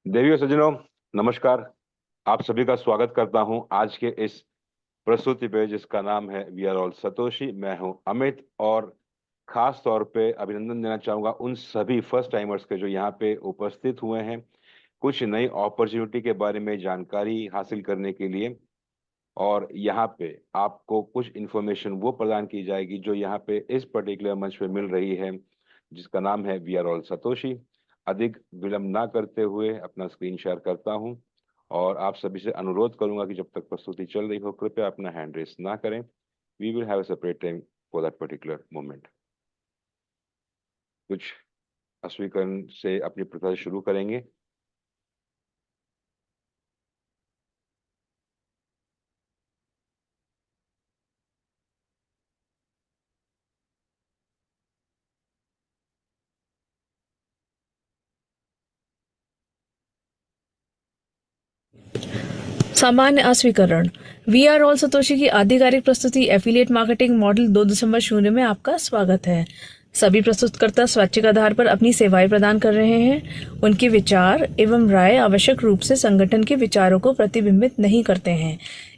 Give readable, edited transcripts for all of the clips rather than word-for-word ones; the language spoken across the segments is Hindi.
देवियों सज्जनों, नमस्कार। आप सभी का स्वागत करता हूं आज के इस प्रस्तुति पे जिसका नाम है वी आर ऑल सतोशी। मैं हूं अमित और खास तौर पे अभिनंदन देना चाहूंगा उन सभी फर्स्ट टाइमर्स के जो यहाँ पे उपस्थित हुए हैं कुछ नई अपॉर्चुनिटी के बारे में जानकारी हासिल करने के लिए। और यहाँ पे आपको कुछ इन्फॉर्मेशन वो प्रदान की जाएगी जो यहाँ पे इस पर्टिकुलर मंच पे मिल रही है जिसका नाम है वी आर ऑल सतोशी। अधिक विलंब ना करते हुए अपना स्क्रीन शेयर करता हूं और आप सभी से अनुरोध करूंगा कि जब तक प्रस्तुति चल रही हो कृपया अपना हैंड रेस ना करें। We will have a separate time for that particular moment. कुछ अस्वीकरण से अपनी प्रक्रिया शुरू करेंगे। सामान्य अस्वीकरण। वी आर ऑल सतोशी की आधिकारिक प्रस्तुति एफिलिएट मार्केटिंग मॉडल 2.0 में आपका स्वागत है। सभी प्रस्तुतकर्ता स्वैच्छिक आधार पर अपनी सेवाएं प्रदान कर रहे हैं। उनके विचार एवं राय आवश्यक रूप से संगठन के विचारों को प्रतिबिंबित नहीं करते हैं।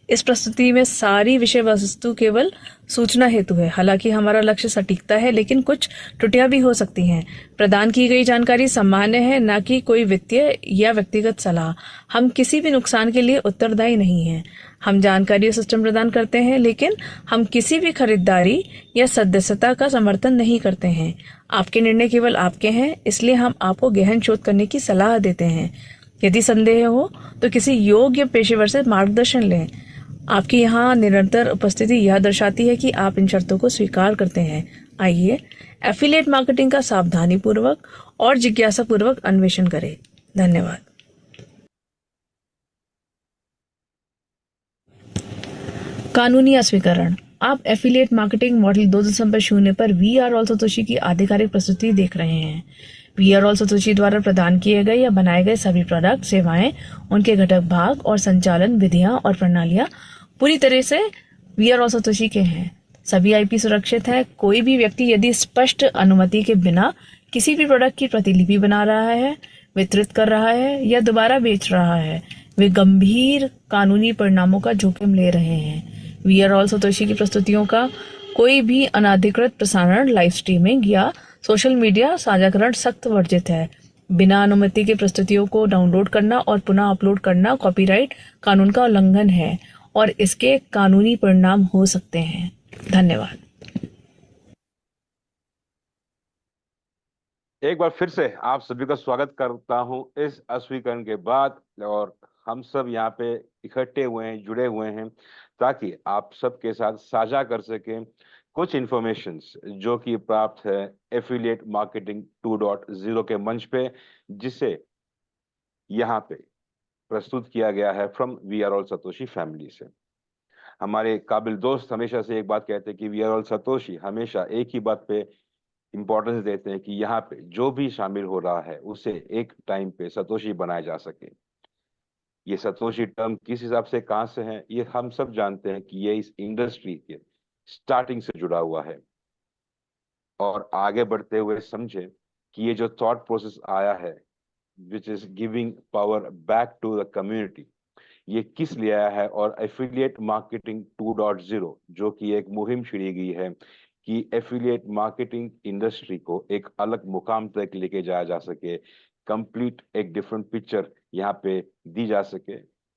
इस प्रस्तुति में सारी विषय वस्तु केवल सूचना हेतु है। हालांकि हमारा लक्ष्य सटीकता है, लेकिन कुछ त्रुटियां भी हो सकती हैं। प्रदान की गई जानकारी सामान्य है, न कि कोई वित्तीय या व्यक्तिगत सलाह। हम किसी भी नुकसान के लिए उत्तरदायी नहीं हैं। हम जानकारी और सिस्टम प्रदान करते हैं, लेकिन हम किसी भी खरीदारी या सदस्यता का समर्थन नहीं करते हैं। आपके निर्णय केवल आपके हैं, इसलिए हम आपको गहन शोध करने की सलाह देते हैं। यदि संदेह हो तो किसी योग्य पेशेवर से मार्गदर्शन लें। आपकी यहाँ निरंतर उपस्थिति यह दर्शाती है कि आप इन शर्तों को स्वीकार करते हैं। आइए एफिलिएट मार्केटिंग का सावधानी पूर्वक और जिज्ञासा पूर्वक अन्वेषण करें। धन्यवाद। कानूनी अस्वीकरण। आप एफिलिएट मार्केटिंग मॉडल 2.0 पर वी आर ऑल सतोशी की आधिकारिक प्रस्तुति देख रहे हैं। वी आर ऑल सतोशी द्वारा प्रदान किए गए या बनाए गए सभी प्रोडक्ट, सेवाएं, उनके घटक भाग और संचालन विधियां और प्रणालियां पूरी तरह से वी आर ऑल सतोशी के हैं। सभी आईपी सुरक्षित है। कोई भी व्यक्ति यदि स्पष्ट अनुमति के बिना किसी भी प्रोडक्ट की प्रतिलिपि बना रहा है, वितरित कर रहा है या दोबारा बेच रहा है, वे गंभीर कानूनी परिणामों का जोखिम ले रहे हैं। वी आर ऑल सतोशी की प्रस्तुतियों का कोई भी अनाधिकृत प्रसारण, लाइव स्ट्रीमिंग या सोशल मीडिया साझाकरण सख्त वर्जित है। बिना अनुमति के प्रस्तुतियों को डाउनलोड करना और पुनः अपलोड करना कॉपीराइट कानून का उल्लंघन है और इसके कानूनी परिणाम हो सकते हैं। धन्यवाद। एक बार फिर से आप सभी का स्वागत करता हूं इस अस्वीकरण के बाद। और हम सब यहाँ पे इकट्ठे हुए हैं, जुड़े हुए हैं, ताकि आप सबके साथ साझा कर सकें कुछ इंफॉर्मेशंस जो कि प्राप्त है एफिलिएट मार्केटिंग 2.0 के मंच पे, जिसे यहाँ पे प्रस्तुत किया गया है from we are all Satoshi family से। हमारे काबिल दोस्त हमेशा से एक बात कहते हैं कि वी आर ऑल सतोशी हमेशा एक ही बात पे इंपॉर्टेंस देते हैं कि यहाँ पे जो भी शामिल हो रहा है उसे एक टाइम पे सतोशी बनाया जा सके। ये सतोशी टर्म किस हिसाब से कहाँ से है, ये हम सब जानते हैं कि ये इस इंडस्ट्री के स्टार्टिंग से जुड़ा हुआ है। और आगे बढ़ते हुए समझे कि ये जो थॉट प्रोसेस आया है which is giving power back to the community, ये किस लिए आया है। और एफिलिएट मार्केटिंग 2.0 जो कि एक मुहिम छिड़ी गई है कि एफिलिएट मार्केटिंग इंडस्ट्री को एक अलग मुकाम तक लेके जाया जा सके, कंप्लीट एक डिफरेंट पिक्चर यहाँ पे दी जा सके।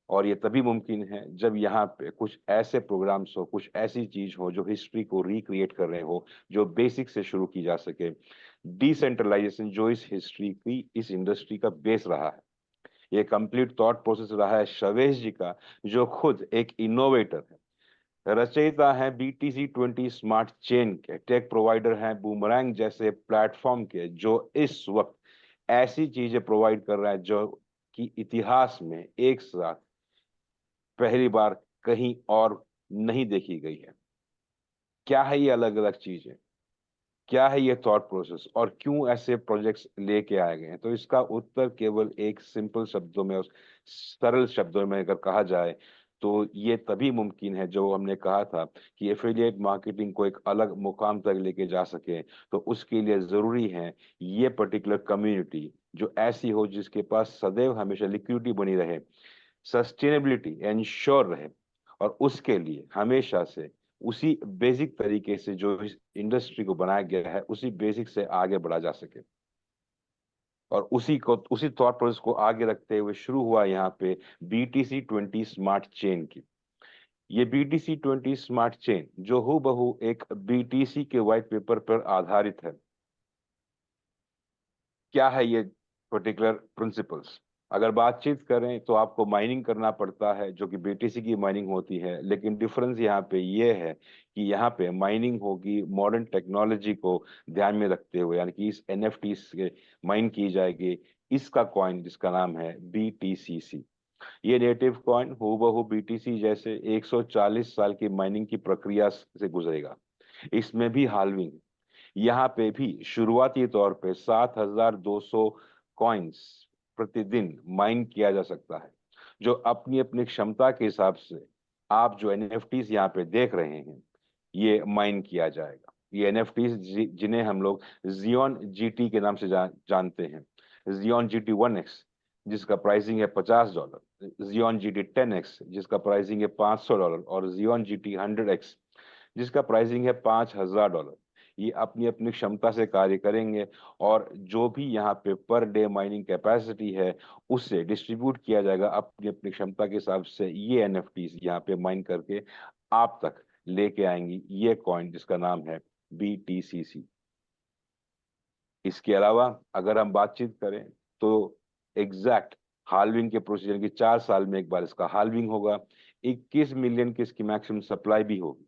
और ये तभी मुमकिन है जब यहाँ पे कुछ ऐसे प्रोग्राम्स हो, कुछ ऐसी चीज हो जो हिस्ट्री को रिक्रिएट कर रहे हो, जो बेसिक से शुरू की जा सके। डिसेंट्रलाइजेशन जो इस हिस्ट्री की, इस इंडस्ट्री का बेस रहा है, ये कंप्लीट थॉट प्रोसेस रहा है शवेश जी का, जो खुद एक इनोवेटर है, रचयिता है BTC20 स्मार्ट चेन के, टेक प्रोवाइडर हैं बूमरैंग जैसे प्लेटफॉर्म के, जो इस वक्त ऐसी चीजें प्रोवाइड कर रहे हैं जो कि इतिहास में एक साथ पहली बार कहीं और नहीं देखी गई है। क्या है ये अलग अलग चीजें, क्या है ये थॉट प्रोसेस, और क्यों ऐसे प्रोजेक्ट्स लेके आए गए हैं? तो इसका उत्तर केवल एक सिंपल शब्दों में, सरल शब्दों में अगर कहा जाए तो ये तभी मुमकिन है जो हमने कहा था कि एफिलिएट मार्केटिंग को एक अलग मुकाम तक लेके जा सके। तो उसके लिए जरूरी है ये पर्टिकुलर कम्युनिटी जो ऐसी हो, जिसके पास सदैव हमेशा लिक्विडिटी बनी रहे, सस्टेनेबिलिटी एंश्योर रहे, और उसके लिए हमेशा से उसी बेसिक तरीके से जो इस इंडस्ट्री को बनाया गया है उसी बेसिक से आगे बढ़ा जा सके। और उसी थॉट प्रोसेस को आगे रखते हुए शुरू हुआ यहाँ पे BTC20 स्मार्ट चेन की। ये BTC20 स्मार्ट चेन जो हूबहू एक BTC के व्हाइट पेपर पर आधारित है। क्या है ये पर्टिकुलर प्रिंसिपल्स? अगर बातचीत करें तो आपको माइनिंग करना पड़ता है, जो कि BTC की माइनिंग होती है, लेकिन डिफरेंस यहाँ पे ये है कि यहाँ पे माइनिंग होगी मॉडर्न टेक्नोलॉजी को ध्यान में रखते हुए, यानी कि इस NFT से माइन की जाएगी इसका कॉइन जिसका नाम है BTCC। ये नेटिव कॉइन हूबहू BTC जैसे 140 साल की माइनिंग की प्रक्रिया से गुजरेगा। इसमें भी हाल्विंग, यहाँ पे भी शुरुआती तौर पे 7,200 कॉइन्स प्रतिदिन माइन किया जा सकता है, जो अपनी अपनी क्षमता के हिसाब से आप जो NFTs यहाँ पे देख रहे हैं ये माइन किया जाएगा। ये NFTs जिन्हें हम लोग जियोन GT के नाम से जानते हैं। जियोन GT 1x जिसका प्राइसिंग है $50, जियोन GT 10x जिसका प्राइसिंग है $500, और जियोन GT 100x जिसका प्राइसिंग है $5,000। ये अपनी अपनी क्षमता से कार्य करेंगे, और जो भी यहाँ पे पर डे माइनिंग कैपेसिटी है उससे डिस्ट्रीब्यूट किया जाएगा अपनी अपनी क्षमता के हिसाब से। ये NFTs यहाँ पे माइन करके आप तक लेके आएंगी ये कॉइन जिसका नाम है BTCC। इसके अलावा अगर हम बातचीत करें तो एग्जैक्ट हाल्विंग के प्रोसीजर की 4 साल में एक बार इसका हाल्विंग होगा, 21 मिलियन की इसकी मैक्सिमम सप्लाई भी होगी।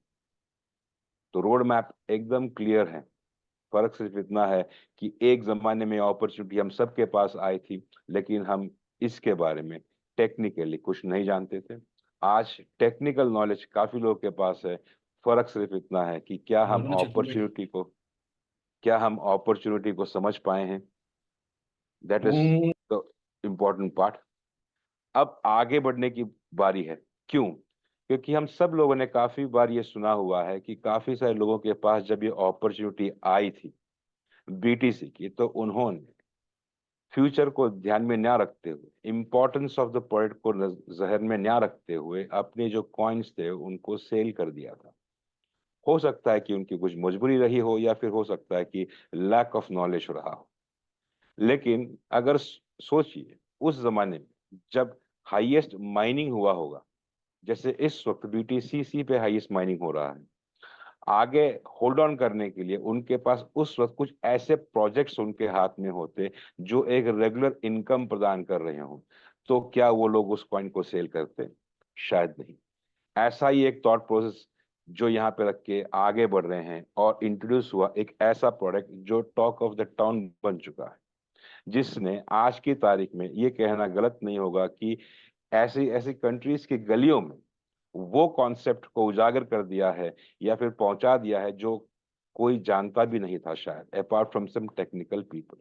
तो रोड मैप एकदम क्लियर है। फर्क सिर्फ इतना है कि एक जमाने में अपॉर्चुनिटी हम सबके पास आई थी, लेकिन हम इसके बारे में टेक्निकली कुछ नहीं जानते थे। आज टेक्निकल नॉलेज काफी लोगों के पास है, फर्क सिर्फ इतना है कि क्या हम अपॉर्चुनिटी को समझ पाए हैं। That is the important part. अब आगे बढ़ने की बारी है। क्यों? क्योंकि हम सब लोगों ने काफी बार ये सुना हुआ है कि काफी सारे लोगों के पास जब ये अपॉर्चुनिटी आई थी बीटीसी की, तो उन्होंने फ्यूचर को ध्यान में ना रखते हुए, इंपॉर्टेंस ऑफ द प्रोडक्ट को जहन में ना रखते हुए, अपने जो कॉइन्स थे उनको सेल कर दिया था। हो सकता है कि उनकी कुछ मजबूरी रही हो, या फिर हो सकता है कि लैक ऑफ नॉलेज रहा हो। लेकिन अगर सोचिए उस जमाने में जब हाईएस्ट माइनिंग हुआ होगा, जैसे इस वक्त बीटीसीसी पे हाईएस्ट माइनिंग हो रहा है, आगे होल्ड ऑन करने के लिए उनके पास उस वक्त कुछ ऐसे प्रोजेक्ट्स उनके हाथ में होते जो एक रेगुलर इनकम प्रदान कर रहे हों, तो क्या वो लोग उस कॉइन को सेल करते? शायद नहीं। ऐसा ही एक थॉट प्रोसेस जो यहाँ पे रख के आगे बढ़ रहे हैं, और इंट्रोड्यूस हुआ एक ऐसा प्रोडक्ट जो टॉक ऑफ द टाउन बन चुका है, जिसने आज की तारीख में ये कहना गलत नहीं होगा कि ऐसी ऐसी कंट्रीज की गलियों में वो कॉन्सेप्ट को उजागर कर दिया है, या फिर पहुंचा दिया है, जो कोई जानता भी नहीं था शायद, apart from some technical people.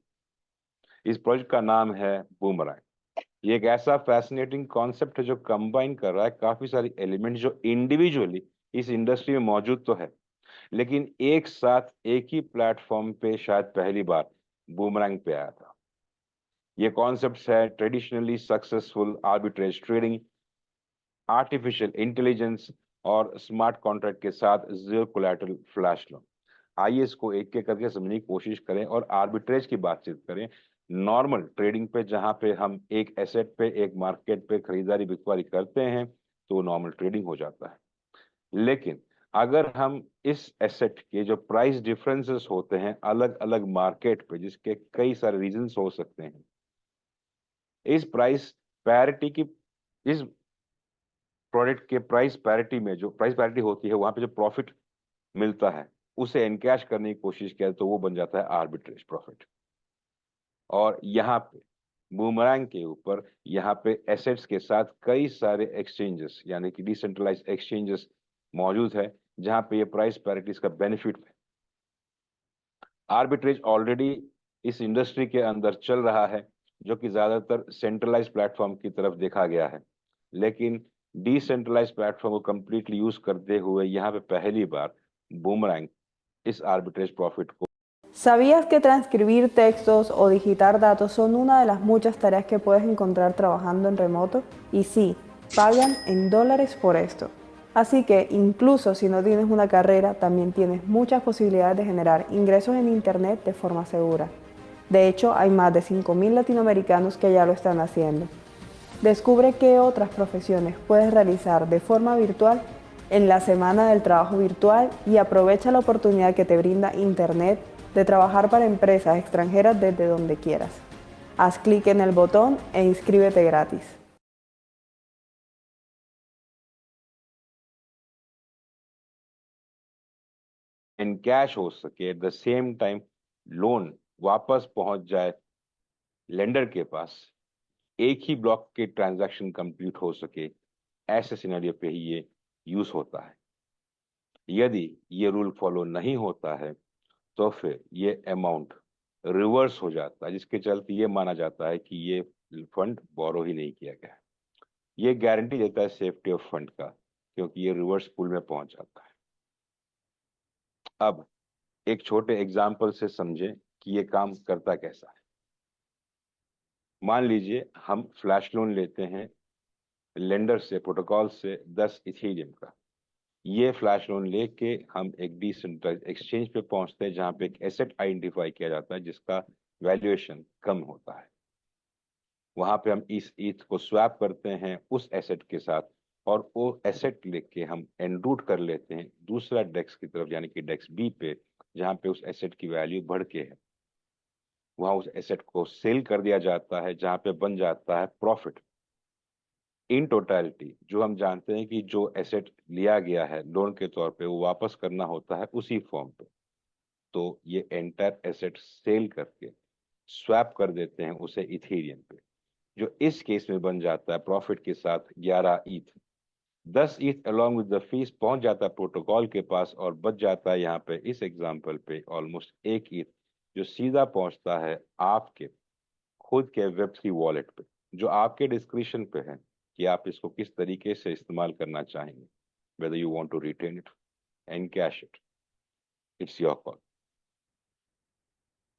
इस प्रोजेक्ट का नाम है बूमरैंग। ये एक ऐसा फैसिनेटिंग कॉन्सेप्ट है जो कंबाइन कर रहा है काफी सारी एलिमेंट जो इंडिविजुअली इस इंडस्ट्री में मौजूद तो है, लेकिन एक साथ एक ही प्लेटफॉर्म पे शायद पहली बार बूमरैंग पे आया था। ये कॉन्सेप्ट है traditionally successful arbitrage trading, artificial intelligence और स्मार्ट कॉन्ट्रैक्ट के साथ जीरो कोलैटरल फ्लैश लोन। आइए इसको एक एक करके समझने की कोशिश करें और आर्बिट्रेज की बातचीत करें। नॉर्मल ट्रेडिंग पे जहां पे हम एक एसेट पे एक मार्केट पे खरीदारी बिक्री करते हैं तो नॉर्मल ट्रेडिंग हो जाता है। लेकिन अगर हम इस एसेट के जो प्राइस डिफरेंसेस होते हैं अलग अलग मार्केट पे, जिसके कई सारे रीजंस हो सकते हैं, इस प्राइस पैरिटी की, इस प्रोडक्ट के प्राइस पैरिटी में जो प्राइस पैरिटी होती है वहां पे जो प्रॉफिट मिलता है उसे एनकैश करने की कोशिश किया तो वो बन जाता है आर्बिट्रेज प्रॉफिट। और यहाँ पे बूमरैंग के ऊपर यहाँ पे एसेट्स के साथ कई सारे एक्सचेंजेस यानी कि डिसेंट्रलाइज एक्सचेंजेस मौजूद है जहाँ पे ये प्राइस पैरिटीज का बेनिफिट है। आर्बिट्रेज ऑलरेडी इस इंडस्ट्री के अंदर चल रहा है, जो कि ज्यादातर सेंट्रलाइज प्लेटफॉर्म की तरफ देखा गया है, लेकिन डिसेंट्रलाइज प्लेटफॉर्म को कंप्लीटली यूज करते हुए यहाँ पे पहली बार बूमरैंग इस आर्बिट्रेज प्रॉफिट को। ¿Sabías que transcribir textos o digitar datos son una de las muchas tareas que puedes encontrar trabajando en remoto? Y sí, pagan en dólares por esto. Así que incluso si no tienes una carrera, también tienes muchas posibilidades de generar ingresos en Internet de forma segura. De hecho, hay más de 5.000 latinoamericanos que ya lo están haciendo. Descubre qué otras profesiones puedes realizar de forma virtual en la Semana del Trabajo Virtual y aprovecha la oportunidad que te brinda Internet de trabajar para empresas extranjeras desde donde quieras. Haz clic en el botón e inscríbete gratis. Encash हो सके, at the same time loan वापस पहुंच जाए लेंडर के पास, एक ही ब्लॉक के ट्रांजैक्शन कंप्लीट हो सके, ऐसे सिनेरियो पे ही ये यूज होता है। यदि ये रूल फॉलो नहीं होता है तो फिर ये अमाउंट रिवर्स हो जाता है, जिसके चलते ये माना जाता है कि ये फंड बोरो ही नहीं किया गया है। ये गारंटी देता है सेफ्टी ऑफ फंड का, क्योंकि ये रिवर्स पूल में पहुंच जाता है। अब एक छोटे एग्जाम्पल से समझें कि ये काम करता कैसा है। मान लीजिए हम फ्लैश लोन लेते हैं लेंडर से, प्रोटोकॉल से 10 इथेरियम का। ये फ्लैश लोन लेके हम एक डिसेंट्रलाइज एक्सचेंज पे पहुंचते हैं जहां पे एक एसेट आइडेंटिफाई किया जाता है जिसका वैल्यूएशन कम होता है। वहां पे हम इस ईथ को स्वैप करते हैं उस एसेट के साथ, और वो एसेट लेके हम एनरूट कर लेते हैं दूसरा डेक्स की तरफ, यानी कि डेक्स बी पे, जहां पे उस एसेट की वैल्यू बढ़ के है। वहां उस एसेट को सेल कर दिया जाता है जहां पे बन जाता है प्रॉफिट। इन टोटलिटी जो हम जानते हैं कि जो एसेट लिया गया है लोन के तौर पे वो वापस करना होता है उसी फॉर्म पे, तो ये एंटायर एसेट सेल करके स्वैप कर देते हैं उसे इथेरियम पे, जो इस केस में बन जाता है प्रॉफिट के साथ 11 ईथ। 10 ETH along with the fees पहुंच जाता है प्रोटोकॉल के पास और बच जाता है यहाँ पे इस एग्जांपल पे ऑलमोस्ट 1 ETH जो सीधा पहुंचता है आपके खुद के Web3 वॉलेट पे, जो आपके डिस्क्रिप्शन पे है कि आप इसको किस तरीके से इस्तेमाल करना चाहेंगे, whether you want to retain it and cash it, it's your call.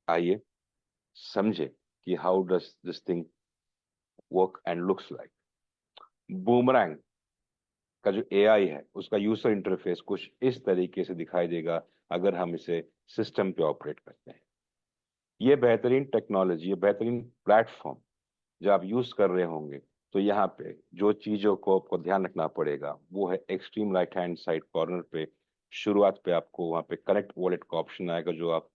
आइए समझे कि how does this thing work and looks like. Boomerang का जो एआई है उसका यूजर इंटरफेस कुछ इस तरीके से दिखाई देगा अगर हम इसे सिस्टम पे ऑपरेट करते हैं। ये बेहतरीन टेक्नोलॉजी, ये बेहतरीन प्लेटफॉर्म जब आप यूज कर रहे होंगे तो यहाँ पे जो चीजों को आपको ध्यान रखना पड़ेगा वो है extreme right hand side corner पे शुरुआत पे आपको वहाँ पे कनेक्ट वॉलेट का ऑप्शन आएगा, जो आप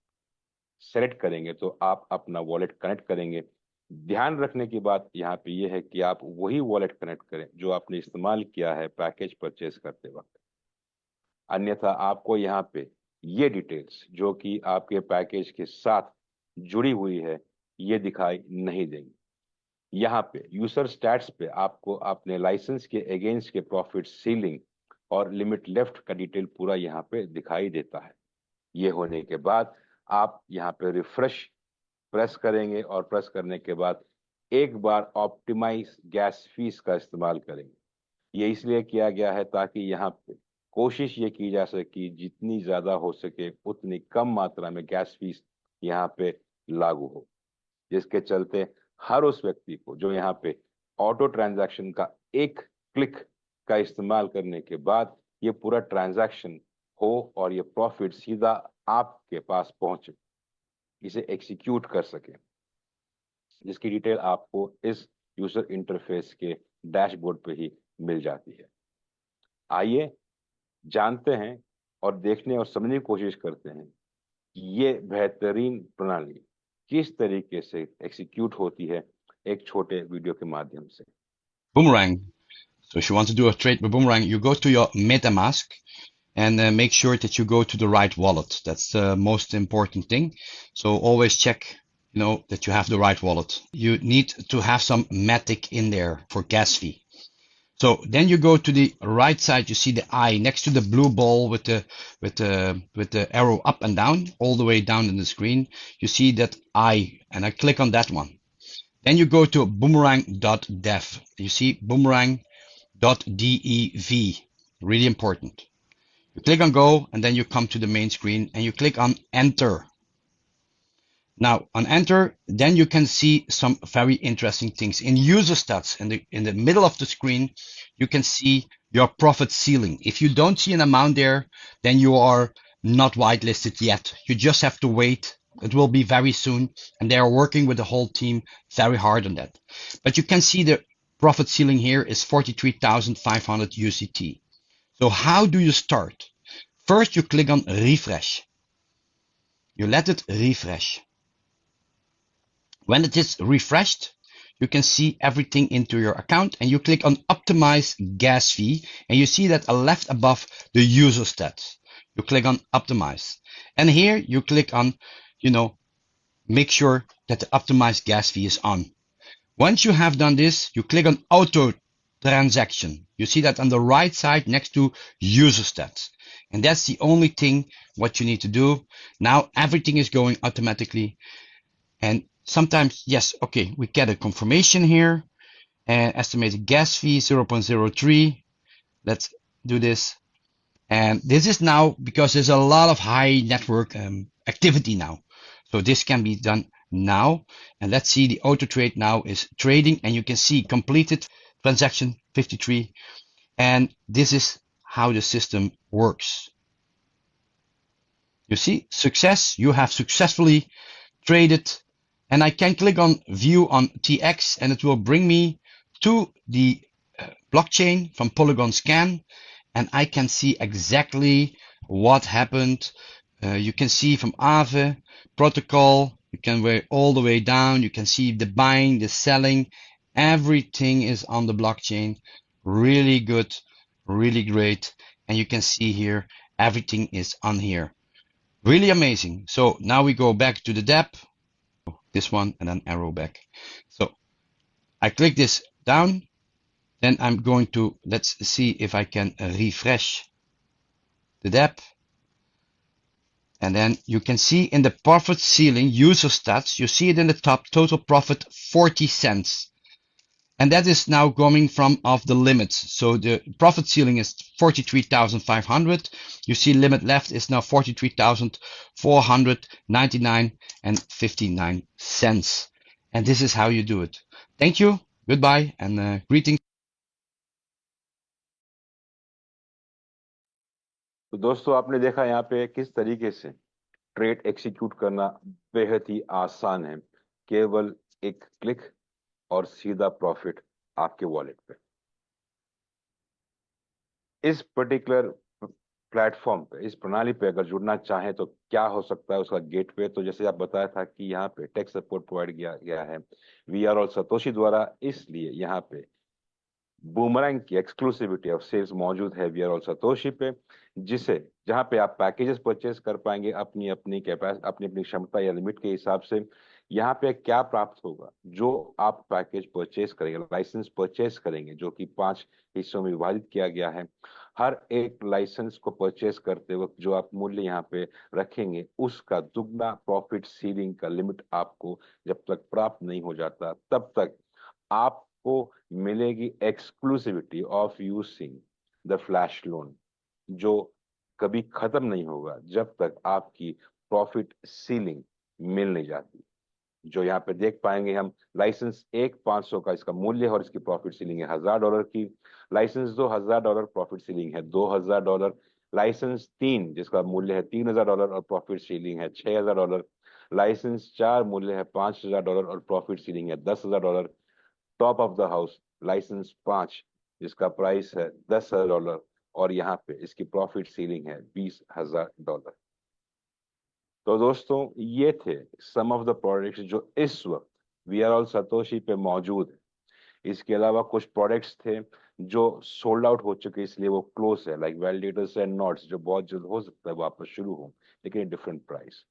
सेलेक्ट करेंगे तो आप अपना वॉलेट कनेक्ट करेंगे। ध्यान रखने की बात यहाँ पे ये है कि आप वही वॉलेट कनेक्ट करें जो आपने इस्तेमाल किया है पैकेज परचेज करते वक्त, अन्यथा आपको यहाँ पे ये डिटेल्स जो कि आपके पैकेज के साथ जुड़ी हुई है ये दिखाई नहीं देंगी। यहाँ पे यूजर स्टैट्स पे आपको अपने लाइसेंस के अगेंस्ट के प्रॉफिट सीलिंग और लिमिट लेफ्ट का डिटेल पूरा यहाँ पे दिखाई देता है। ये होने के बाद आप यहाँ पे रिफ्रेश प्रेस करेंगे और प्रेस करने के बाद एक बार ऑप्टिमाइज गैस फीस का इस्तेमाल करेंगे। ये इसलिए किया गया है ताकि यहाँ पे कोशिश ये की जा सके कि जितनी ज्यादा हो सके उतनी कम मात्रा में गैस फीस यहाँ पे लागू हो, जिसके चलते हर उस व्यक्ति को जो यहाँ पे ऑटो ट्रांजैक्शन का एक क्लिक का इस्तेमाल करने के बाद ये पूरा ट्रांजैक्शन हो और ये प्रॉफिट सीधा आपके पास पहुंचे, इसे एग्जीक्यूट कर सके, जिसकी डिटेल आपको इस यूजर इंटरफेस के डैशबोर्ड पे ही मिल जाती है। आइए जानते हैं और देखने और समझने की कोशिश करते हैं कि ये बेहतरीन प्रणाली किस तरीके से एग्जीक्यूट होती है एक छोटे वीडियो के माध्यम से। Boomerang. So if you want to do a trade with Boomerang, you go to your MetaMask and make sure that you go to the right wallet. That's the most important thing. So always check, that you have the right wallet. You need to have some Matic in there for gas fee. So then you go to the right side, you see the eye next to the blue ball with the arrow up and down, all the way down in the screen. You see that eye, and I click on that one. Then you go to boomerang.dev. You see boomerang.dev, really important. You click on go, and then you come to the main screen, and you click on enter. Now on enter, then you can see some very interesting things. In user stats, in the middle of the screen, you can see your profit ceiling. If you don't see an amount there, then you are not whitelisted yet. You just have to wait. It will be very soon, and they are working with the whole team very hard on that. But you can see the profit ceiling here is 43,500 USDT. So how do you start? First, you click on refresh. You let it refresh. When it is refreshed, you can see everything into your account, and you click on optimize gas fee, and you see that left above the user stats. You click on optimize, and here you click on, make sure that the optimized gas fee is on. Once you have done this, you click on auto transaction. You see that on the right side next to user stats, and that's the only thing what you need to do. Now everything is going automatically, and sometimes, yes, okay, we get a confirmation here, and estimated gas fee 0.03. Let's do this. And this is now because there's a lot of high network activity now. So this can be done now. And let's see, the auto trade now is trading, and you can see completed transaction 53. And this is how the system works. You see, success, you have successfully traded. And I can click on view on TX, and it will bring me to the blockchain from Polygon Scan, and I can see exactly what happened. You can see from Aave protocol, you can go all the way down. You can see the buying, the selling, everything is on the blockchain. Really good, really great. And you can see here, everything is on here. Really amazing. So now we go back to the dApp. This one, and then arrow back. So I click this down, Then I'm going to, let's see if I can refresh the app. And then you can see in the profit ceiling user stats, you see it in the top, total profit 40 cents. And that is now coming from off the limits. So the profit ceiling is 43,500. You see limit left is now 43,499 and 59 cents. And this is how you do it. Thank you. Goodbye and greetings. तो दोस्तों आपने देखा यहाँ पे किस तरीके से ट्रेड एक्सिक्यूट करना बेहद ही आसान है, केवल एक क्लिक और सीधा प्रॉफिट आपके वॉलेट पे। इस पर्टिकुलर प्लेटफॉर्म पे, इस प्रणाली पे अगर जुड़ना चाहें तो क्या हो सकता है उसका गेटवे। तो जैसे आप बताया था कि यहाँ पे टेक सपोर्ट प्रोवाइड किया गया है वीआरएल सतोशी द्वारा, इसलिए यहाँ पे बूमरैंग की एक्सक्लूसिविटी ऑफ सेल्स मौजूद है वीआरएल सतोशी पे, जिसे जहां पे आप पैकेजेस परचेज कर पाएंगे अपनी अपनी क्षमता या लिमिट के हिसाब से। यहाँ पे क्या प्राप्त होगा, जो आप पैकेज परचेज करेंगे, लाइसेंस परचेज करेंगे, जो कि 5 हिस्सों में विभाजित किया गया है। हर एक लाइसेंस को परचेज करते वक्त जो आप मूल्य यहाँ पे रखेंगे, उसका दुगना प्रॉफिट सीलिंग का लिमिट आपको जब तक प्राप्त नहीं हो जाता, तब तक आपको मिलेगी exclusivity of using the flash loan, जो कभी खत्म नहीं होगा जब तक आपकी प्रॉफिट सीलिंग मिल नहीं जाती। जो यहाँ पे देख पाएंगे हम, लाइसेंस 1 500 का इसका मूल्य है और इसकी प्रॉफिट सीलिंग है $1000 की। लाइसेंस 2 $1000, प्रॉफिट सीलिंग है $2000। लाइसेंस 3 जिसका मूल्य है $3000 और प्रॉफिट सीलिंग है $6000। लाइसेंस 4 मूल्य है $5000 और प्रॉफिट सीलिंग है $10000। Top of the house license 5 जिसका प्राइस है $10000 और यहाँ पे इसकी प्रॉफिट सीलिंग है $20000। तो दोस्तों ये थे सम ऑफ द प्रोडक्ट्स जो इस वक्त वीआरएल सतोशी पे मौजूद है। इसके अलावा कुछ प्रोडक्ट्स थे जो सोल्ड आउट हो चुके, इसलिए वो क्लोज है, लाइक वैलिडेटर्स एंड नॉट्स, जो बहुत जल्द हो सकता है वापस शुरू हो, लेकिन डिफरेंट प्राइस।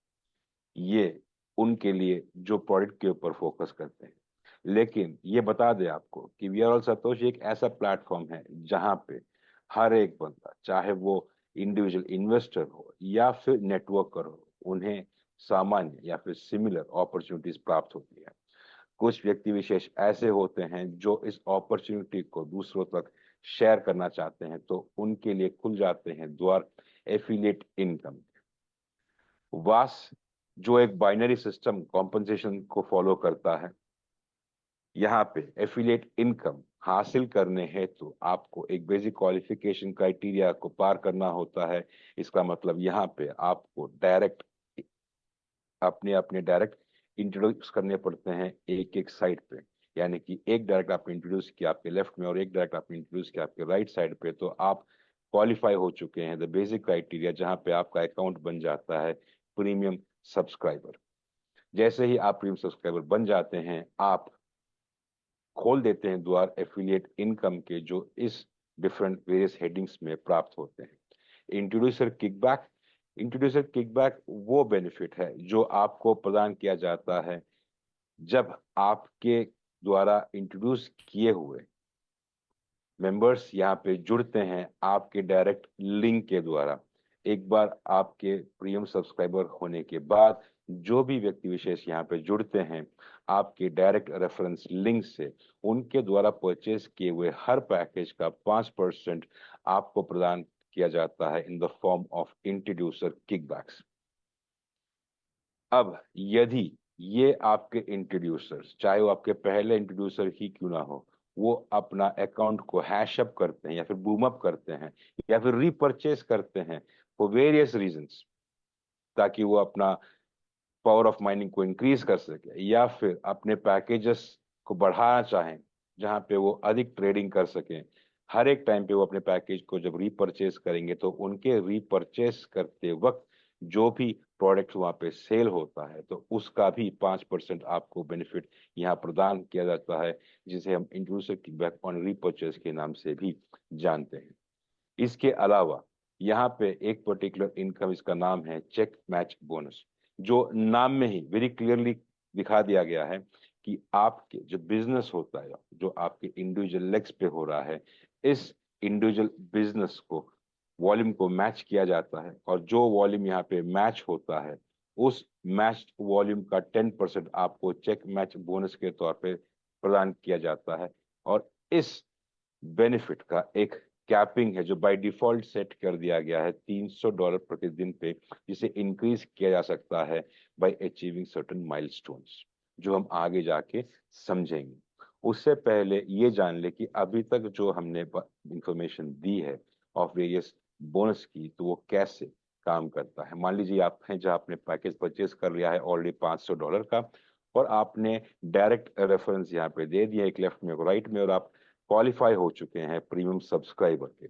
ये उनके लिए जो प्रोडक्ट के ऊपर फोकस करते हैं। लेकिन ये बता दें आपको कि वीआरएल सतोशी एक ऐसा प्लेटफॉर्म है जहां पे हर एक बंदा, चाहे वो इंडिविजुअल इन्वेस्टर हो या फिर नेटवर्कर हो, उन्हें सामान्य या फिर सिमिलर अपॉर्चुनिटीज प्राप्त होती है। कुछ व्यक्ति विशेष ऐसे होते हैं जो इस अपॉर्चुनिटी को दूसरों तक शेयर करना चाहते हैं, तो उनके लिए खुल जाते हैं द्वार एफिलिएट इनकम। वास जो एक बाइनरी सिस्टम कॉम्पनसेशन को फॉलो करता है, यहाँ पे एफिलिएट इनकम हासिल करने हेतु आपको एक बेसिक क्वालिफिकेशन क्राइटेरिया को पार करना होता है। इसका मतलब यहाँ पे आपको डायरेक्ट अपने डायरेक्ट इंट्रोड्यूस करने पड़ते हैं एक एक साइड पे, यानी कि एक डायरेक्ट आपने इंट्रोड्यूस किया आपके लेफ्ट में और एक डायरेक्ट आपने इंट्रोड्यूस किया आपके राइट साइड पे, तो आप क्वालिफाई हो चुके हैं द बेसिक क्राइटेरिया, जहां पे आपका अकाउंट बन जाता है प्रीमियम सब्सक्राइबर। जैसे ही आप प्रीमियम सब्सक्राइबर बन जाते हैं, आप खोल देते हैं द्वार एफिलिएट इनकम के, जो इस डिफरेंट वेरियस हेडिंग्स में प्राप्त होते हैं। इंट्रोड्यूसर किकबैक वो बेनिफिट है जो आपको प्रदान किया जाता है जब आपके द्वारा इंट्रोड्यूस किए हुए मेंबर्स यहाँ पे जुड़ते हैं आपके डायरेक्ट लिंक के द्वारा। एक बार आपके प्रीमियम सब्सक्राइबर होने के बाद जो भी व्यक्ति विशेष यहाँ पे जुड़ते हैं आपके डायरेक्ट रेफरेंस लिंक से, उनके द्वारा परचेज किए हुए हर पैकेज का 5% आपको प्रदान किया जाता है in the form of introducer kickbacks. अब यदि ये आपके इंट्रोड्यूसर्स, चाहे वो आपके पहले इंट्रोड्यूसर ही क्यों ना हो, वो अपना अकाउंट को हैश अप करते हैं या फिर बूम अप करते हैं या फिर रीपरचेज करते हैं फॉर वेरियस रीजंस, ताकि वो अपना पावर ऑफ माइनिंग को इंक्रीज कर सके या फिर अपने पैकेजेस को बढ़ाना चाहें जहां पे वो अधिक ट्रेडिंग कर सकें, हर एक टाइम पे वो अपने पैकेज को जब रीपरचेज करेंगे तो उनके रीपरचेज करते वक्त जो भी प्रोडक्ट वहां पे सेल होता है तो उसका भी 5% आपको बेनिफिट यहाँ प्रदान किया जाता है, जिसे हम इंट्रोड्यूसर किकबैक ऑन रीपरचेज के नाम से भी जानते हैं। इसके अलावा यहाँ पे एक पर्टिकुलर इनकम, इसका नाम है चेक मैच बोनस, जो नाम में ही वेरी क्लियरली दिखा दिया गया है कि आपके जो बिजनेस होता है, जो आपके इंडिविजुअल लेग्स पे हो रहा है, इस इंडिविजुअल बिजनेस को, वॉल्यूम को मैच किया जाता है, और जो वॉल्यूम यहाँ पे मैच होता है उस मैच वॉल्यूम का 10% आपको चेक मैच बोनस के तौर पे प्रदान किया जाता है। और इस बेनिफिट का एक कैपिंग है जो बाय डिफॉल्ट सेट कर दिया गया है $300 प्रतिदिन पे, जिसे इंक्रीज किया जा सकता है बाय अचीविंग सर्टेन माइलस्टोन्स, जो हम आगे जाके समझेंगे। उससे पहले ये जान ले कि अभी तक जो हमने इंफॉर्मेशन दी है ऑफ वेरियस बोनस की, तो वो कैसे काम करता है। मान लीजिए आप हैं जहाँ आपने पैकेज परचेज कर लिया है ऑलरेडी $500 का, और आपने डायरेक्ट रेफरेंस यहाँ पे दे दिया, एक लेफ्ट में एक राइट में, और आप क्वालिफाई हो चुके हैं प्रीमियम सब्सक्राइबर के।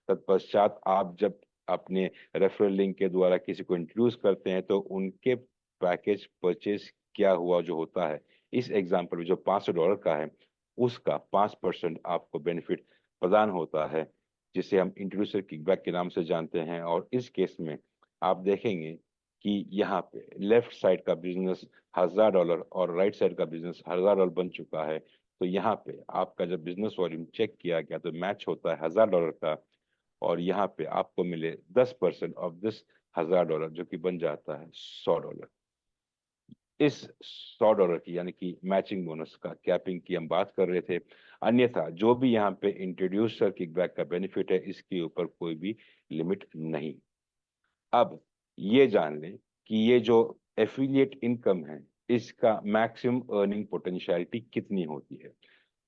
तत्पश्चात आप जब अपने रेफरल लिंक के द्वारा किसी को इंट्रोड्यूस करते हैं, तो उनके पैकेज परचेज क्या हुआ जो होता है, इस एग्जाम्पल में जो $500 का है, उसका 5% आपको बेनिफिट प्रदान होता है, जिसे हम इंट्रोड्यूसर किकबैक के नाम से जानते हैं। और इस केस में आप देखेंगे कि यहाँ पे लेफ्ट साइड का बिजनेस $1000 और राइट साइड का बिजनेस $1000 बन चुका है। तो यहाँ पे आपका जब बिजनेस वॉल्यूम चेक किया गया तो मैच होता है $1000 का, और यहाँ पे आपको मिले 10% ऑफ दिस $1000, जो कि बन जाता है $100। इस $100 की यानी कि मैचिंग बोनस का कैपिंग की हम बात कर रहे थे। अन्यथा जो भी यहाँ पे इंट्रोड्यूसर किकबैक का बेनिफिट है, इसके ऊपर कोई भी लिमिट नहीं। अब ये जान लें कि ये जो एफिलिएट इनकम है, इसका मैक्सिमम अर्निंग पोटेंशियलिटी कितनी होती है।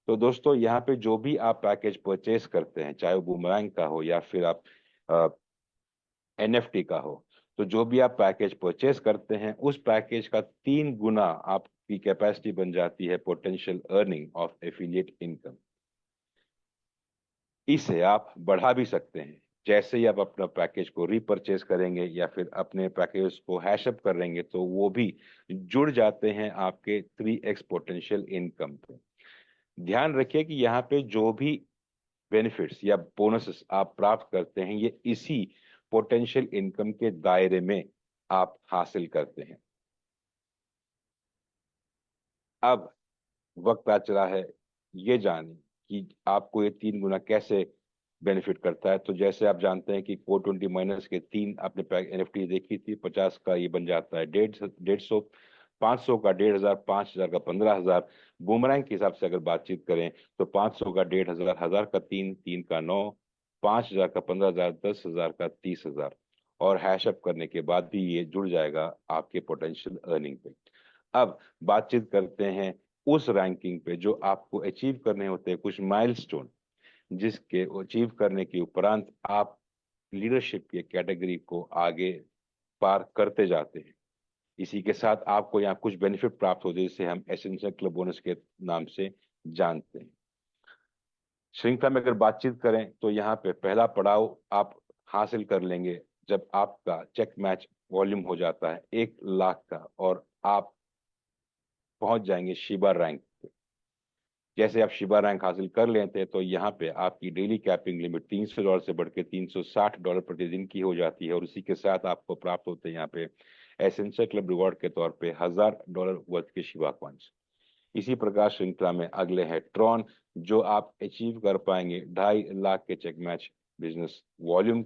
तो दोस्तों, यहाँ पे जो भी आप पैकेज परचेस करते हैं, चाहे वो बूमरैंग का हो या फिर आप एनएफटी का हो, तो जो भी आप पैकेज परचेस करते हैं, उस पैकेज का 3 गुना आपकी कैपेसिटी बन जाती है potential earning of affiliate income. इसे आप बढ़ा भी सकते हैं, जैसे ही आप अपना पैकेज को रीपरचेज करेंगे या फिर अपने पैकेज को हैशअप करेंगे, तो वो भी जुड़ जाते हैं आपके 3x पोटेंशियल इनकम पे। ध्यान रखिए कि यहाँ पे जो भी बेनिफिट्स या बोनसेस आप प्राप्त करते हैं, ये इसी पोटेंशियल इनकम के दायरे में आप हासिल करते हैं। अब वक्त आ चला है ये जाने कि आपको ये 3 गुना कैसे बेनिफिट करता है। तो जैसे आप जानते हैं कि 420 माइनस के 3 आपने एनएफटी देखी थी, 50 का ये बन जाता है 150, 500 का 1500, 5000 का 15000। बूमरैंग के हिसाब से अगर बातचीत करें तो 500 का 1500, 1000 का 3, 3 का 9, 5000 का 15000, 10000 का 30000, और हैशअप करने के बाद भी ये जुड़ जाएगा आपके पोटेंशियल अर्निंग पे। अब बातचीत करते हैं उस रैंकिंग पे जो आपको अचीव करने होते हैं, कुछ माइलस्टोन, जिसके अचीव करने के उपरांत आप लीडरशिप के कैटेगरी को आगे पार करते जाते हैं। इसी के साथ आपको यहाँ कुछ बेनिफिट प्राप्त होते हैं, जिसे हम एसेंशियल क्लब बोनस के नाम से जानते हैं। श्रृंखला में अगर बातचीत करें तो यहाँ पे पहला पड़ाव आप हासिल कर लेंगे जब आपका चेक मैच वॉल्यूम हो जाता है 1 लाख का, और आप पहुंच जाएंगे शिबा रैंक पे। जैसे आप शिबा रैंक हासिल कर लेते हैं, तो यहाँ पे आपकी डेली कैपिंग लिमिट $300 से बढ़ के $360 प्रतिदिन की हो जाती है, और उसी के साथ आपको प्राप्त होते हैं यहाँ पे एसेंशियल क्लब रिवॉर्ड के तौर पे $1000 वर्थ के शिबा कॉइन्स। इसी प्रकार श्रृंखला में अगले है ट्रॉन, जो आप अचीव कर पाएंगे 2.5 लाख के check match business volume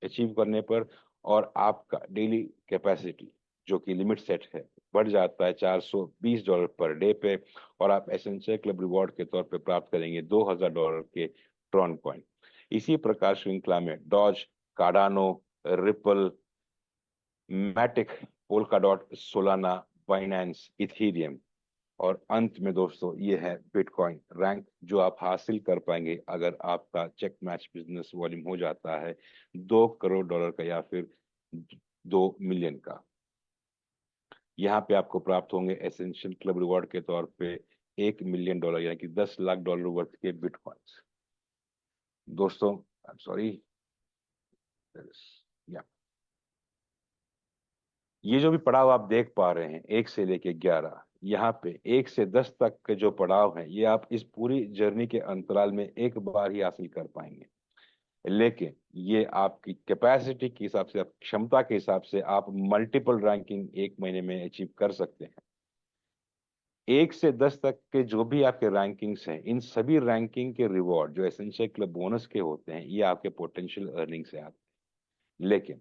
achieve करने पर, और आपका डेली कैपेसिटी जो कि लिमिट सेट है बढ़ जाता है $420 पर डे पे, और आप एसेंशियल क्लब रिवॉर्ड के तौर पे प्राप्त करेंगे $2000 के ट्रॉन कॉइन। इसी प्रकार श्रृंखला में Doge, Cardano, Ripple, Matic, Polkadot, Solana, Binance, Ethereum, और अंत में दोस्तों ये है बिटकॉइन रैंक, जो आप हासिल कर पाएंगे अगर आपका चेक मैच बिजनेस वॉल्यूम हो जाता है $2 करोड़ का या फिर 2 मिलियन का। यहाँ पे आपको प्राप्त होंगे एसेंशियल क्लब रिवॉर्ड के तौर पे $1 मिलियन यानी कि $10 लाख वर्थ के बिटकॉइंस। दोस्तों, आई एम सॉरी, या ये जो भी पड़ाव आप देख पा रहे हैं 1 से लेके 11, यहाँ पे 1 से 10 तक के जो पड़ाव हैं, ये आप इस पूरी जर्नी के अंतराल में एक बार ही हासिल कर पाएंगे। लेकिन ये आपकी कैपेसिटी के हिसाब से, आप क्षमता के हिसाब से आप मल्टीपल रैंकिंग 1 महीने में अचीव कर सकते हैं। 1 से 10 तक के जो भी आपके रैंकिंग्स हैं, इन सभी रैंकिंग के रिवॉर्ड जो एसेंशियल क्लब बोनस के होते हैं, ये आपके पोटेंशियल अर्निंग से आते हैं। लेकिन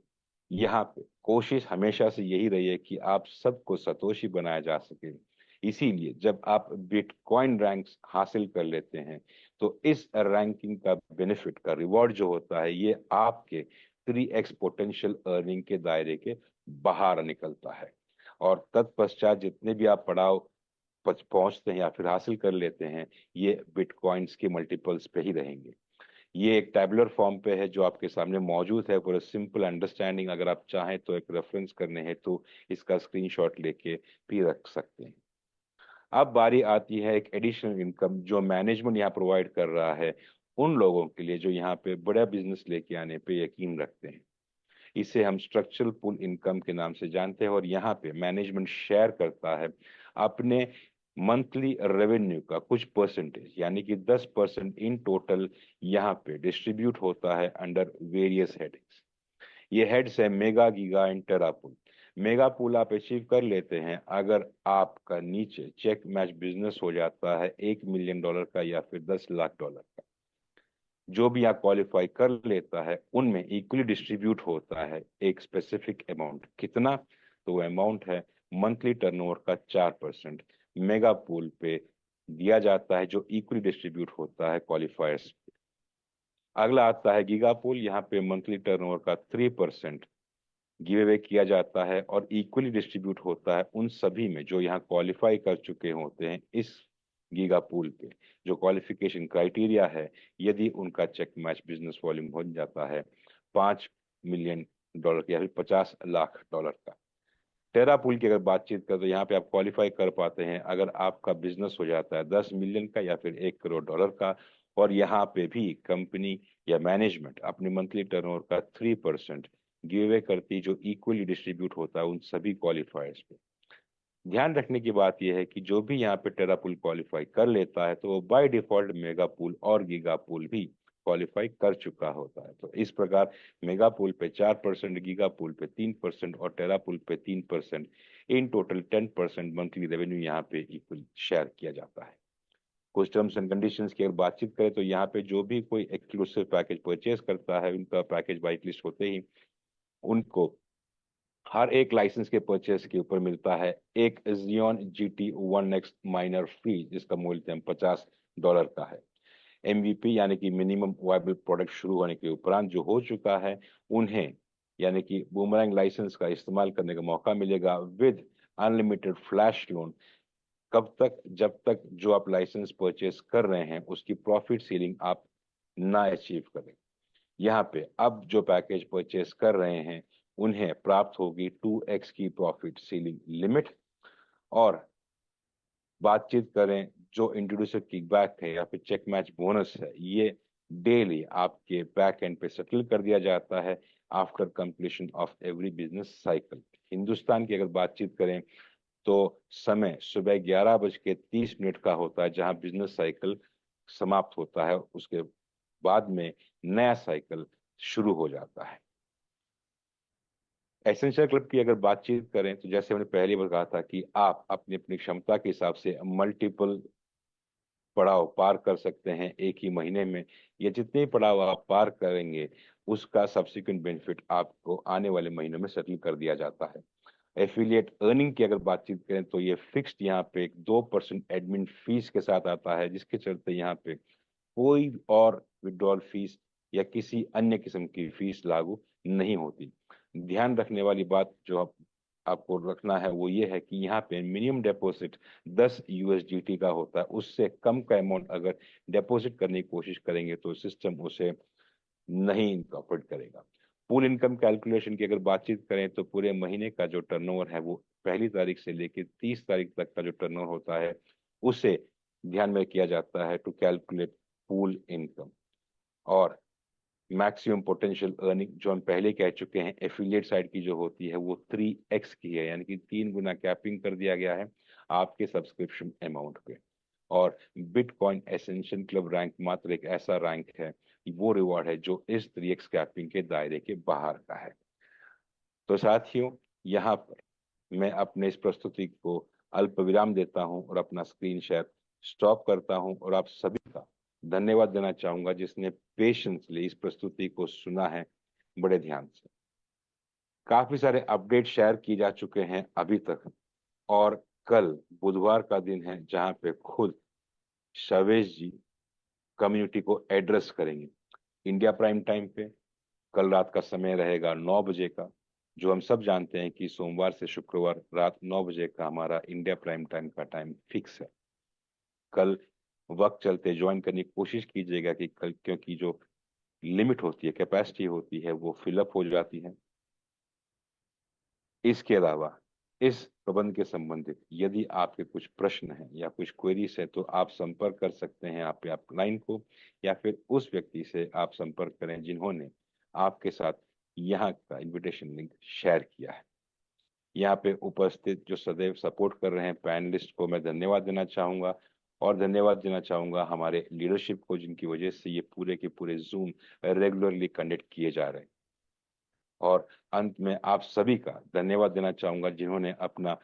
यहाँ पे कोशिश हमेशा से यही रही है कि आप सबको सतोषी बनाया जा सके। इसीलिए जब आप बिटकॉइन रैंक्स हासिल कर लेते हैं, तो इस रैंकिंग का बेनिफिट का रिवॉर्ड जो होता है, ये आपके 3x पोटेंशियल अर्निंग के दायरे के बाहर निकलता है। और तत्पश्चात जितने भी आप पड़ाव पहुंचते हैं या फिर हासिल कर लेते हैं, ये बिटकॉइंस के मल्टीपल्स पे ही रहेंगे। ये एक टैबुलर फॉर्म पे है जो आपके सामने मौजूद है फॉर सिंपल अंडरस्टैंडिंग। अगर आप चाहें तो एक रेफरेंस करने हैं तो इसका स्क्रीनशॉट लेके भी रख सकते हैं। अब बारी आती है एक एडिशनल इनकम जो मैनेजमेंट यहाँ प्रोवाइड कर रहा है उन लोगों के लिए जो यहाँ पे बड़ा बिजनेस लेके आने पे यकीन रखते हैं। इसे हम स्ट्रक्चरल पूल इनकम के नाम से जानते हैं, और यहाँ पे मैनेजमेंट शेयर करता है अपने मंथली रेवेन्यू का कुछ परसेंटेज, यानी कि 10% इन टोटल यहाँ पे डिस्ट्रीब्यूट होता है अंडर वेरियस हेडिंग्स। ये हेड्स है mega, giga and tera pool. Mega pool आप अचीव कर लेते हैं अगर आपका नीचे चेक मैच बिजनेस हो जाता है $1 मिलियन का या फिर $10 लाख का। जो भी यहाँ क्वालिफाई कर लेता है उनमें इक्वली डिस्ट्रीब्यूट होता है एक स्पेसिफिक अमाउंट। कितना? तो वो अमाउंट है मंथली टर्नओवर का 4% मेगा पूल पे दिया जाता है, जो इक्वली डिस्ट्रीब्यूट होता है क्वालिफायर्स। अगला आता है गीगा पूल। यहाँ पे मंथली टर्नओवर का 3% गिव अवे किया जाता है और इक्वली डिस्ट्रीब्यूट होता है उन सभी में जो यहाँ क्वालिफाई कर चुके होते हैं इस गीगा पूल पे। जो क्वालिफिकेशन क्राइटेरिया है, यदि उनका चेक मैच बिजनेस वॉल्यूम हो जाता है $5 मिलियन या फिर $50 लाख का। टेरा पूल की अगर बातचीत करें तो यहाँ पे आप क्वालिफाई कर पाते हैं अगर आपका बिजनेस हो जाता है 10 मिलियन का या फिर $1 करोड़ का, और यहाँ पे भी कंपनी या मैनेजमेंट अपने मंथली टर्नओवर का 3% गिव अवे करती, जो इक्वली डिस्ट्रीब्यूट होता है उन सभी क्वालिफायर्स पे। ध्यान रखने की बात यह है कि जो भी यहाँ पे टेरा पूल क्वालिफाई कर लेता है तो वो बाय डिफॉल्ट मेगा पूल और गीगा पूल भी क्वालिफाई कर चुका होता है। तो इस प्रकार मेगा पूल पे 4%, गीगा पूल पे 3% और टेरा पूल पे 3%, इन टोटल 10% मंथली रेवेन्यू यहाँ पे इक्वल शेयर किया जाता है। कुछ टर्म्स एंड कंडीशंस की अगर बातचीत करें तो यहाँ पे जो भी कोई एक्सक्लूसिव पैकेज परचेज करता है, उनका पैकेज वाइट लिस्ट होते ही उनको हर एक लाइसेंस के परचेस के ऊपर मिलता है एक Xeon GT1X माइनर फ्री, जिसका मूल्य $50 का है। MVP यानी कि मिनिमम वायबल प्रोडक्ट शुरू होने के उपरांत जो हो चुका है, उन्हें यानी कि बूमरैंग लाइसेंस का इस्तेमाल करने का मौका मिलेगा विद अनलिमिटेड फ्लैश लोन। कब तक? जब तक जो आप लाइसेंस परचेस कर रहे हैं उसकी प्रॉफिट सीलिंग आप ना अचीव करें। यहाँ पे अब जो पैकेज परचेस कर रहे हैं उन्हें प्राप्त होगी 2x की प्रॉफिट सीलिंग लिमिट। और बातचीत करें जो इंट्रोड्यूसर किकबैक है या फिर चेक मैच बोनस है, ये डेली आपके बैक एंड पे सेटल कर दिया जाता है after completion of every business cycle. Hindustan की अगर बातचीत करें तो समय सुबह 11:30 का होता है जहां बिजनेस साइकिल समाप्त होता है, उसके बाद में नया साइकिल शुरू हो जाता है। एसेंशियल क्लब की अगर बातचीत करें तो जैसे मैंने पहले बार कहा था कि आप अपनी अपनी क्षमता के हिसाब से मल्टीपल पड़ाव पार कर सकते हैं एक ही महीने में। ये जितने पड़ाव आप पार करेंगे उसका सब्सिक्वेंट बेनिफिट आपको आने वाले महीनों में सेटल कर दिया जाता है। एफिलिएट अर्निंग की अगर बातचीत करें तो ये फिक्स्ड यहाँ पे एक 2% एडमिन फीस के साथ आता है, जिसके चलते यहाँ पे कोई और विड्रॉल फीस या किसी अन्य किस्म की फीस लागू नहीं होती। ध्यान रखने वाली बात जो आपको रखना है वो ये है कि यहाँ पे मिनिमम डिपॉजिट 10 USDT का होता है। उससे कम का अमाउंट अगर डिपॉजिट करने की कोशिश करेंगे तो सिस्टम उसे नहीं इंकॉर्पोरेट करेगा। पूल इनकम कैलकुलेशन की अगर बातचीत करें तो पूरे महीने का जो टर्नओवर है वो पहली तारीख से लेकर 30 तारीख तक का जो टर्नओवर होता है उसे ध्यान में किया जाता है टू कैलकुलेट पूल इनकम। और मैक्सिमम पोटेंशियल अर्निंग जो हम पहले कह चुके हैं एफिलिएट साइड की जो होती है वो 3x की है, यानी कि 3 गुना कैपिंग कर दिया गया है आपके सब्सक्रिप्शन अमाउंट पे। और बिटकॉइन एसेंशियल क्लब रैंक मात्र एक ऐसा रैंक है, वो रिवॉर्ड है जो इस 3x कैपिंग के दायरे के बाहर का है। तो साथियों, यहाँ पर मैं अपने इस प्रस्तुति को अल्प विराम देता हूं और अपना स्क्रीन शेयर स्टॉप करता हूं और आप सभी का धन्यवाद देना चाहूंगा जिसने पेशेंसली इस प्रस्तुति को सुना है बड़े ध्यान से। काफी सारे अपडेट शेयर किए जा चुके हैं अभी तक और कल बुधवार का दिन है जहां पे खुद शवेश जी कम्युनिटी को एड्रेस करेंगे इंडिया प्राइम टाइम पे। कल रात का समय रहेगा 9 बजे का, जो हम सब जानते हैं कि सोमवार से शुक्रवार रात 9 बजे का हमारा इंडिया प्राइम टाइम का टाइम फिक्स है। कल वक्त चलते ज्वाइन करने की कोशिश कीजिएगा कि कल, क्योंकि जो लिमिट होती है, कैपेसिटी होती है, वो फिलअप हो जाती है। इसके अलावा इस प्रबंध के संबंधित यदि आपके कुछ प्रश्न हैं या कुछ क्वेरीज है तो आप संपर्क कर सकते हैं आप लाइन को, या फिर उस व्यक्ति से आप संपर्क करें जिन्होंने आपके साथ यहाँ का इनविटेशन लिंक शेयर किया है। यहाँ पे उपस्थित जो सदैव सपोर्ट कर रहे हैं पैनलिस्ट को मैं धन्यवाद देना चाहूंगा और धन्यवाद देना चाहूंगा हमारे लीडरशिप को जिनकी वजह से ये पूरे के पूरे जूम रेगुलरली कंडक्ट किए जा रहे हैं। और अंत में आप सभी का धन्यवाद देना चाहूंगा जिन्होंने अपना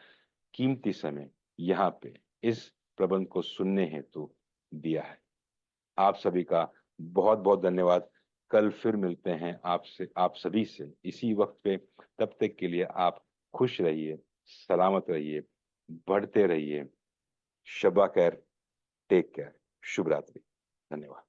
कीमती समय यहाँ पे इस प्रबंध को सुनने हेतु दिया है। आप सभी का बहुत बहुत धन्यवाद। कल फिर मिलते हैं आप सभी से इसी वक्त पे। तब तक के लिए आप खुश रहिए, सलामत रहिए, बढ़ते रहिए। शबा खैर, टेक केयर, शुभ रात्रि, धन्यवाद।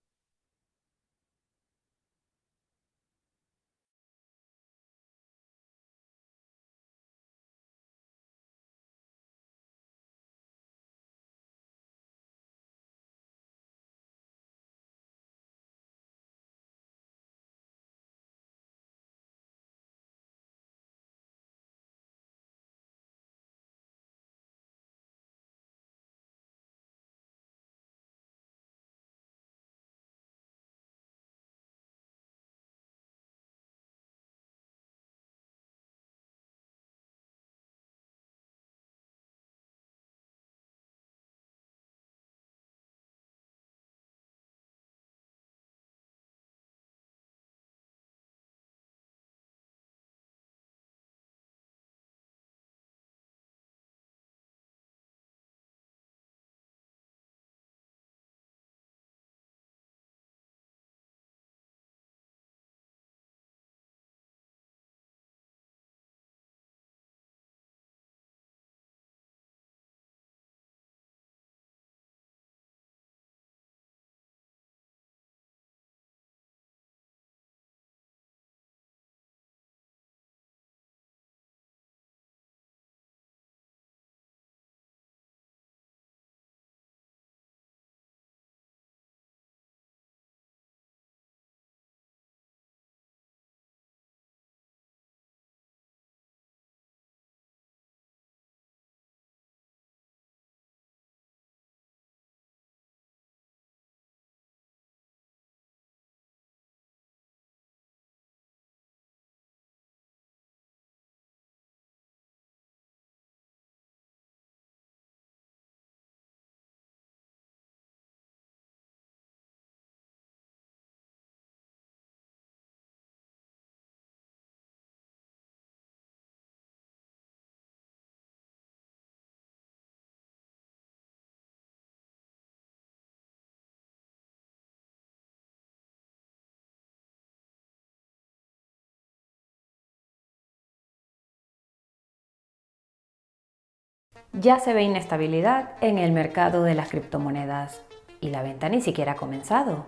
Ya se ve inestabilidad en el mercado de las criptomonedas y la venta ni siquiera ha comenzado.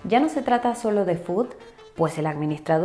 Ya no se trata solo de FUD, pues el administrador